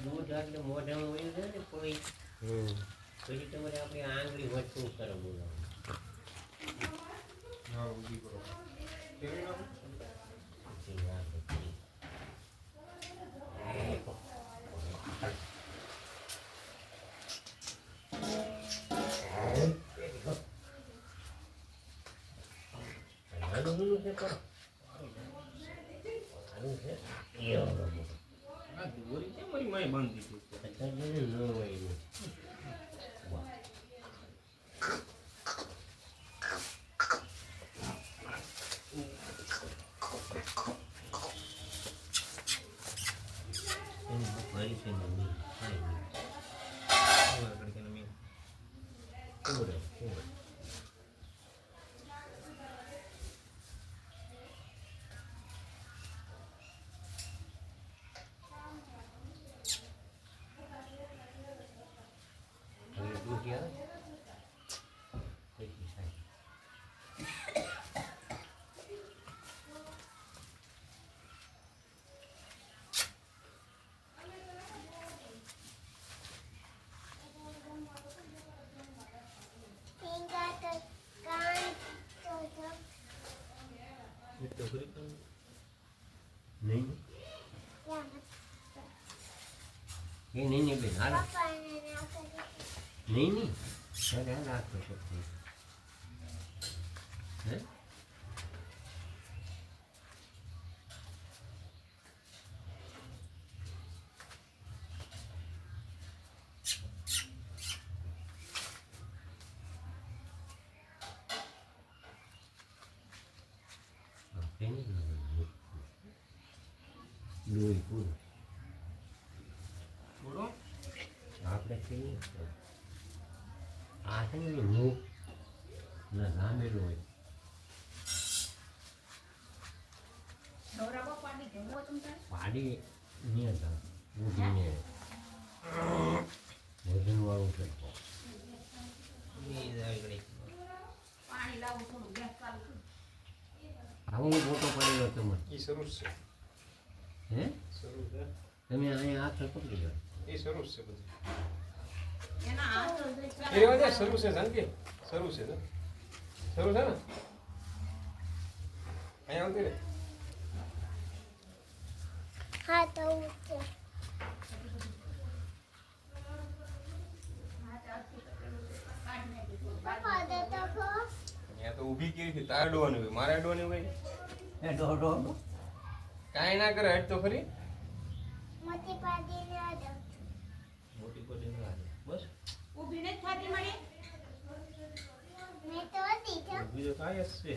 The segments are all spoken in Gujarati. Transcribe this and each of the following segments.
દૂધ આટલે મોઢામાં વયું જાય ને કોઈ પછી તમારે આપણી આંગળી વચ્ચું કરો બોલાવો. હા ઊંધી કરો. કેવી નામ? દોરી કેમ મારી માએ બાંધી દીધી? નહીં બેન હાલ નહીં રાખો છો હે લોહી પૂરું બોલો. આપણે કહીએ આ છે ને મુખ ના લાંબેલું હોય પાડી નિયંત્રણ ઊભીને વજન વાળું છે આવું ફોટો પડેલો તમને એ શરૂ છે. હે શરૂ છે. તમે અહીંયા હાથ પકડી લો એ શરૂ છે બધું. એ રેવા દે શરૂ છે જાનકી. શરૂ છે ને? શરૂ છે ને? અહીંયા આવતી રે. હા તો છે. પપ્પા દે તો ખો. અહીંયા તો ઊભી કેવી છે? તારે અડવાની હોય, મારે અડવાની હોય. એ ડોડો કાંઈ ના કરે, હટ તો ખરી. મોટી પાડી ને આદો. મોટી પડી ના આવે. બસ ઊભી નથી થાતી મને. મેં તો દીધો. બીજો કાંઈ જ છે.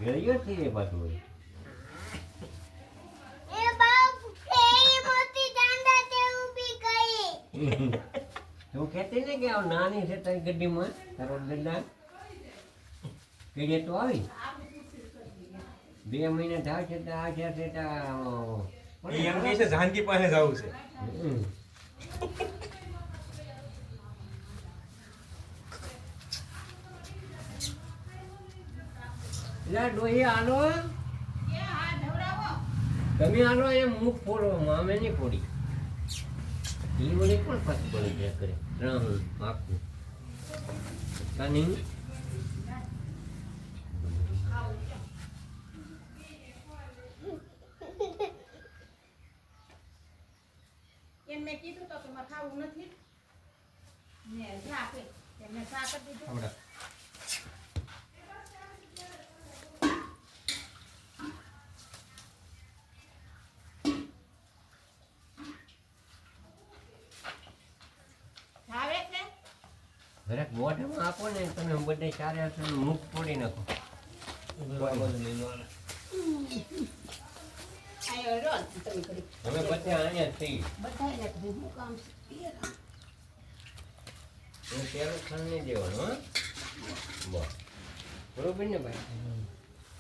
ગયો છે એ પાછું એ બાપ એ મોટી દાંડા તે ઊભી ગઈ. તું કહેતી ને કે આ નાની છે તારી ગड्डीમાં તારો ગड्डा કેડે તો આવી 2 મહિના થાય છે તો આ છે એ એમ કહે છે જાનકી પાસે જવું છે. લા ડોહી આલો એ હા ઢવરાવો. તમે આલો એ મુખ ફોડો મામે નહીં ફોડી એ મને કોણ પાછું પડી જાય કરે રાહુલ આખું કાની એમ મેં કીધું તો કે મારે ખાવું નથી ને જા આપે એમને ચા કરી દીધું. હમણાં ભાવે છે જરાક મોઢામાં આપો ને તમે બધે ચારે હાથે મુખ ફોડી નાખો આયો રોજ તમે કરી અમે બધા અહીંયા થઈ બધા એને ભૂખું કામ છે હું પેલું ખાન નહીં દેવાનું હા બસ બરોબર ને ભાઈ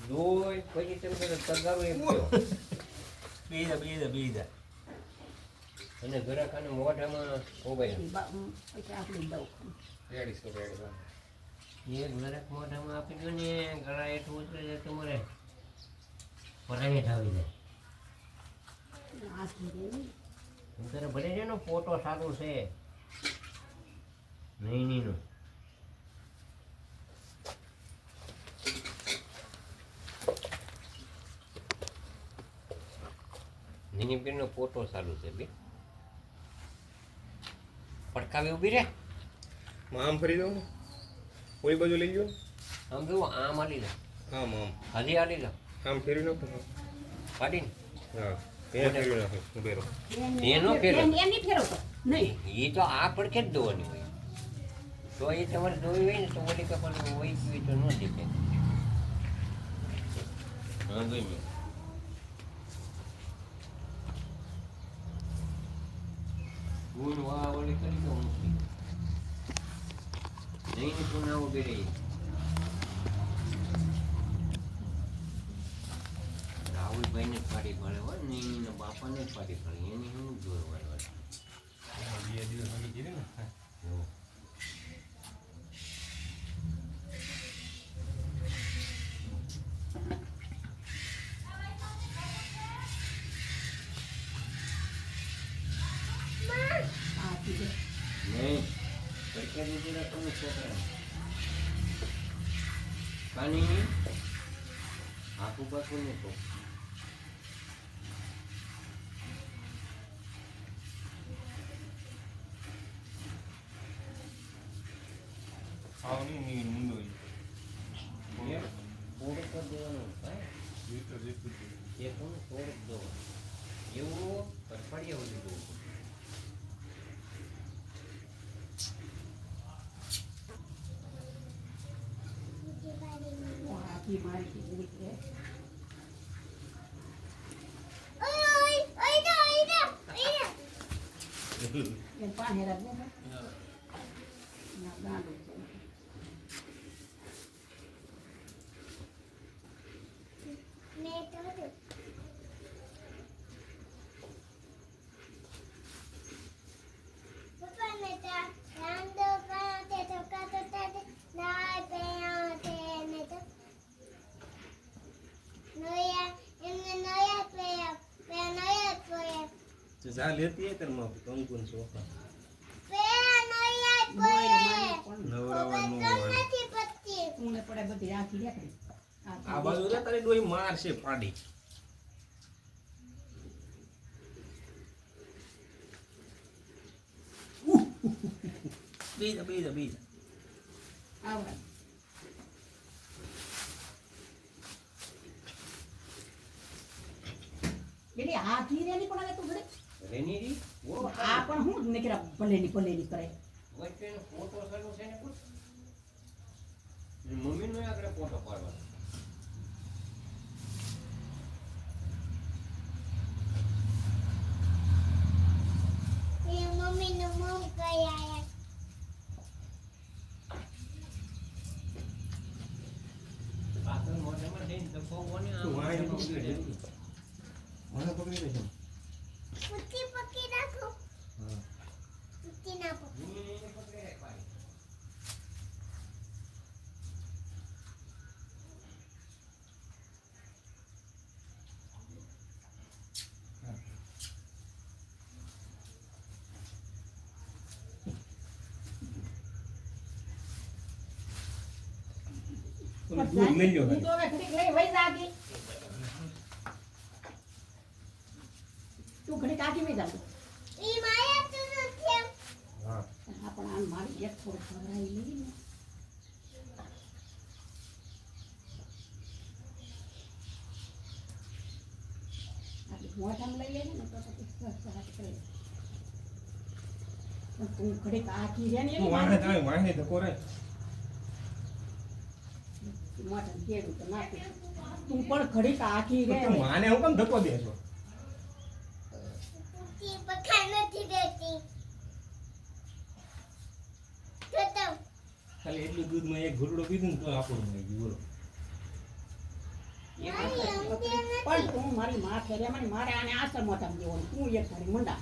દોય પછી તમે તગારું એમ કહો બીજા અને ઘરાખાને મોઢામાં ઓગાય પછી આપણે દઉં રેડી છે રેડી. એક ઘરાક મોઢામાં આપી દો ને ગળા હેઠું ઉતરે છે તમારે પરાયત આવી જાય હું તારે ભલે છે ને ફોટો સારું છે નહીં નો નીની બેનનો ફોટો સારું છે બે પડકાવી ઊભી રે આમ ફરી દઉં ને કોઈ બાજુ લઈ ગયો આમ જુઓ આમ હાલી લે આમ આમ હજી હાલી લે આમ ફેરી નાખો પાડીને હા ત્યાં ફેરી નાખો ઉભે રહો એનો ફેરો. એની ફેરવતો નહીં એ તો આ પડકે જ દોવાની હોય તો એ તમારે દોવી હોય ને તો ઓલી કપાલ હોય ગઈ તો ન દેખે હા દોઈ મેં ગુણ વા ઓલી કરી દો મૂકી નહીં તો ના ઉભી રહી રાહુલભાઈને જ પાડી પડે હોય ને એના બાપાને જ પાડી પડે એની શું જોરવાનું બે દિવસ મળી ગઈ ને નહીં પડકે દીધી તમે છોકરા કાની આખું પાછું નહીં તો આવ નહીં મુંડો થોડુંક જ દેવાનું ભાઈ એ થોડું થોડુંક દેવાનું એવું અઠવાડિયા સુધી દેવું જા લેતી હે કરમાં કંકુન સોફા આ બાજુ રે તારી ડોઈ મારશે પાડી બીજા એટલે હાથી રેલી પણ હવે તું ઘરે રેની રી વો આ પણ હું નીકળા પલેની કરે વચ્ચેનો ફોટો સારું છે ને પૂછ મમ્મીનો આગળ ફોટો પાડવાનો મમ્મી નું મોમ કઈ આયા પાછળ મોઢામાં દઈને દબાવોને તું વાય આમ પકડી લે. મને પકડી લેજો પુત્તી પકી રાખો હા પુત્તી ના પકી એને પકડી રાખ ભાઈ ઓલું દૂધ લઈ લ્યો હું તો હવે ઘડીક લઈ વઈ જાગી તું ઘડીક આખી વઈ જાવ ઈ માયા તું નથી એમ હા પણ આમ મારી એક થોડું ખવડાવી લઈ ને આટલી મોઢામાં લઈ લેને ને તો પછી સહજ કરે પણ તું ઘડીક આખી રે ને તું વાહે તારે વાહે ધક્કો રે મોઢામાં કેવું તો નાખી તું પણ ઘડીક આખી રે તું માને હું કેમ ધક્કો દેશો પુત્તી પકા નથી દેતી તો ખાલી એટલું દૂધમાં એક ઘૂંટડો પીધું ને તો આપણું થઈ ગયું બોલો પણ તું મારી માં ફેરે મારે આને આસર મોઢામાં દેવાનું તું એક ઘડી મંડા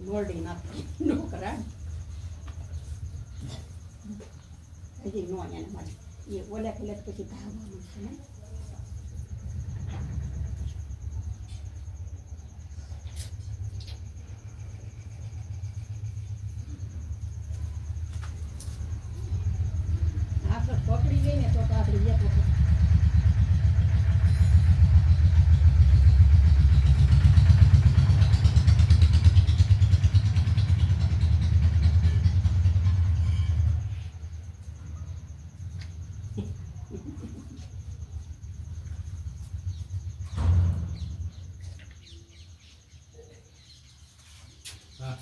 મોરડી નાખી નોકરા હજી નો એને મારે એ ઓલે પેલે પછી ધાવાનું છે ને ને તો આપણે એક વખત હા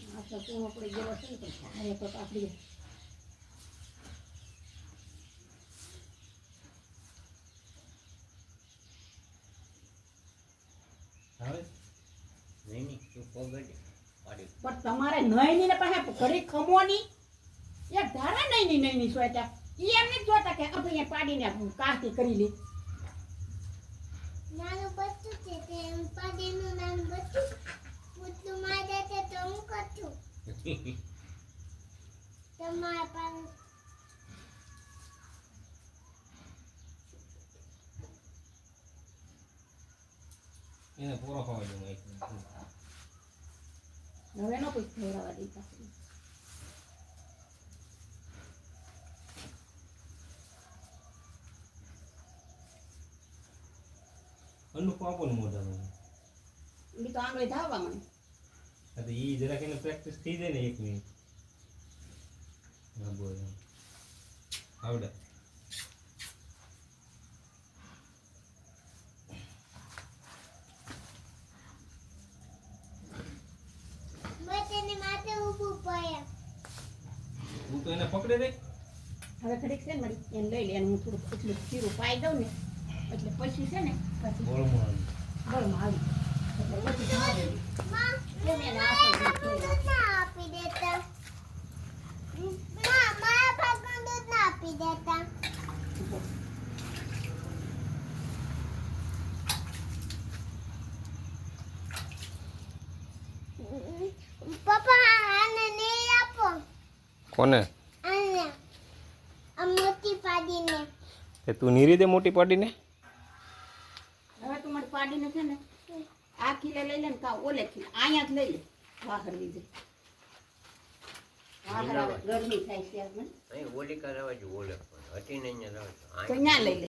આ તો પૂરો પડી ગયેલો છે ને તો ભારે તો આપણી આવે નહીં નહીં તું પગડ પાડી પણ તમારે નહીં ને પાસે ઘડી ખમોની એક ધારા નહીં સોયતા ઈ એમ નથી જોતા કે આપણે પાડીને કાસ્તી કરી લે નાનું બચ્ચું છે તે પાડીનું નાનું બચ્ચું પૂતલું માં જશે તો હું કરું તમારા પાસે એને પૂરો ખાવા દઉં એક હવે નો કોઈ ફેરવા દેતા અન્નુ પાપો ને મોઢામાં બી તો આંગળી ધાવવા મને હા તો ઈ જરાક એને પ્રેક્ટિસ થઈ જાય ને 1 મિનિટ હા બોલ આવડે મેં તેને માથે ઊભું પડ્યા હું તો એને પકડે દે હવે ઘડીક છે ને મારી એને લઈ લે અને હું થોડુંક એટલું ખીરું પાઈ દઉં ને એટલે પછી છે ને પછી બોલમાં બળમાં આવી એટલે પછી ભાવે. માં કેમ એને આસળ દૂધ દૂધ પીવડાવે? ના આપી દેતા માં મારા ભાગનું દૂધ ના આપી દેતા પપ્પા આને નહીં આપો કોને આને આ મોટી પાડીને તે તું નીરી દે મોટી પાડીને હવે તું મારી પાડીને છે ને આ ખીલે લઈ લે ને કા ઓલે ખીલે અહીંયા જ લઈ લે વાહર લીધે વાહર આવે ગરમી થાય છે મને અહીં ઓલી કરાવવા જો ઓલે પણ હતી ને અહીંયા તો ન્યા લઈ લે